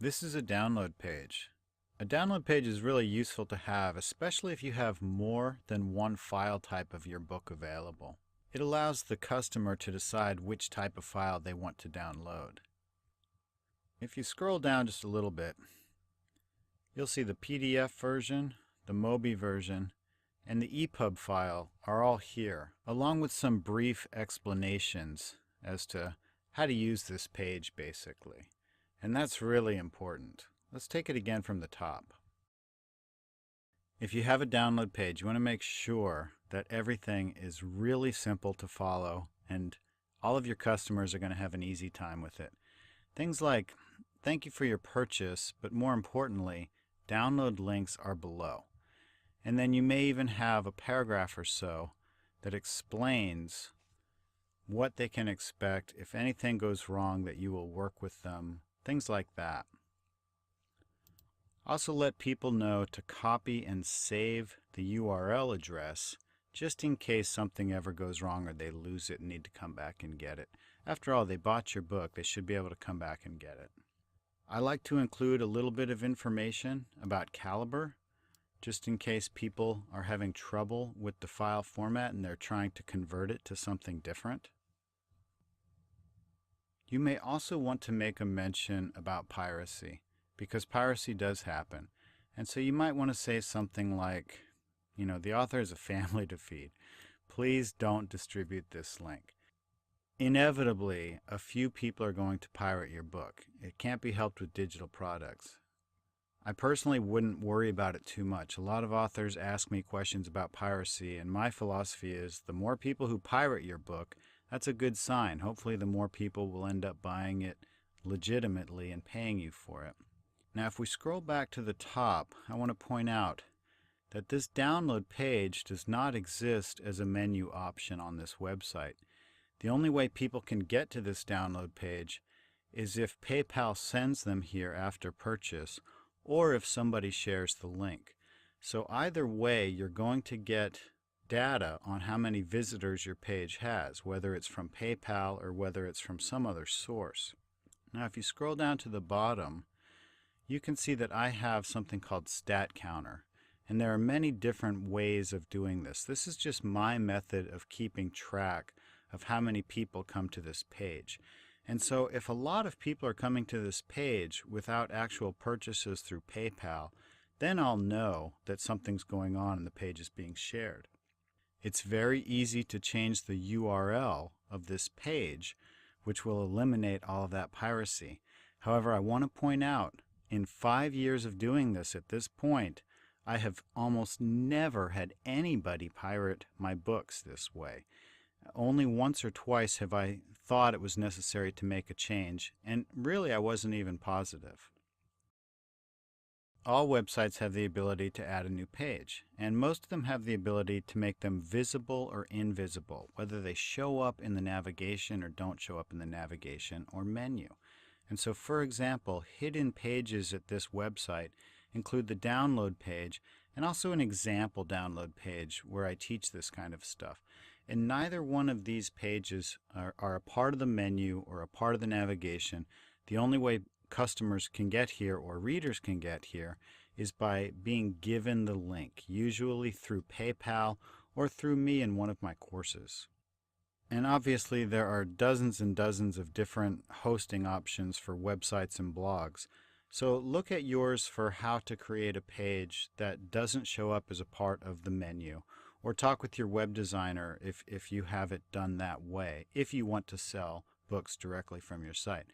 This is a download page. A download page is really useful to have, especially if you have more than one file type of your book available. It allows the customer to decide which type of file they want to download. If you scroll down just a little bit, you'll see the PDF version, the MOBI version, and the EPUB file are all here, along with some brief explanations as to how to use this page basically. And that's really important. Let's take it again from the top. If you have a download page, you want to make sure that everything is really simple to follow and all of your customers are going to have an easy time with it. Things like, thank you for your purchase, but more importantly, download links are below. And then you may even have a paragraph or so that explains what they can expect if anything goes wrong, that you will work with them, things like that. Also let people know to copy and save the URL address just in case something ever goes wrong or they lose it and need to come back and get it. After all, they bought your book, they should be able to come back and get it. I like to include a little bit of information about caliber, just in case people are having trouble with the file format and they're trying to convert it to something different. You may also want to make a mention about piracy, because piracy does happen. And so you might want to say something like, the author has a family to feed. Please don't distribute this link. Inevitably, a few people are going to pirate your book. It can't be helped with digital products. I personally wouldn't worry about it too much. A lot of authors ask me questions about piracy, and my philosophy is the more people who pirate your book, that's a good sign. Hopefully the more people will end up buying it legitimately and paying you for it. Now if we scroll back to the top, I want to point out that this download page does not exist as a menu option on this website. The only way people can get to this download page is if PayPal sends them here after purchase, or if somebody shares the link. So either way, you're going to get data on how many visitors your page has, whether it's from PayPal or whether it's from some other source. Now if you scroll down to the bottom, you can see that I have something called Stat Counter. And there are many different ways of doing this. This is just my method of keeping track of how many people come to this page. And so if a lot of people are coming to this page without actual purchases through PayPal, then I'll know that something's going on and the page is being shared. It's very easy to change the URL of this page, which will eliminate all of that piracy. However, I want to point out, in 5 years of doing this at this point, I have almost never had anybody pirate my books this way. Only once or twice have I thought it was necessary to make a change, and really I wasn't even positive. All websites have the ability to add a new page, and most of them have the ability to make them visible or invisible, whether they show up in the navigation or don't show up in the navigation or menu. And so, for example, hidden pages at this website include the download page and also an example download page where I teach this kind of stuff. And neither one of these pages are a part of the menu or a part of the navigation. The only way customers can get here or readers can get here is by being given the link, usually through PayPal or through me in one of my courses. And obviously there are dozens and dozens of different hosting options for websites and blogs. So look at yours for how to create a page that doesn't show up as a part of the menu, or talk with your web designer if you have it done that way, if you want to sell books directly from your site.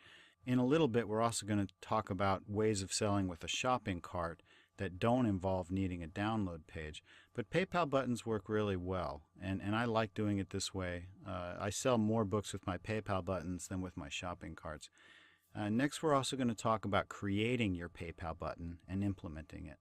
In a little bit, we're also going to talk about ways of selling with a shopping cart that don't involve needing a download page. But PayPal buttons work really well, and I like doing it this way. I sell more books with my PayPal buttons than with my shopping carts. Next, we're also going to talk about creating your PayPal button and implementing it.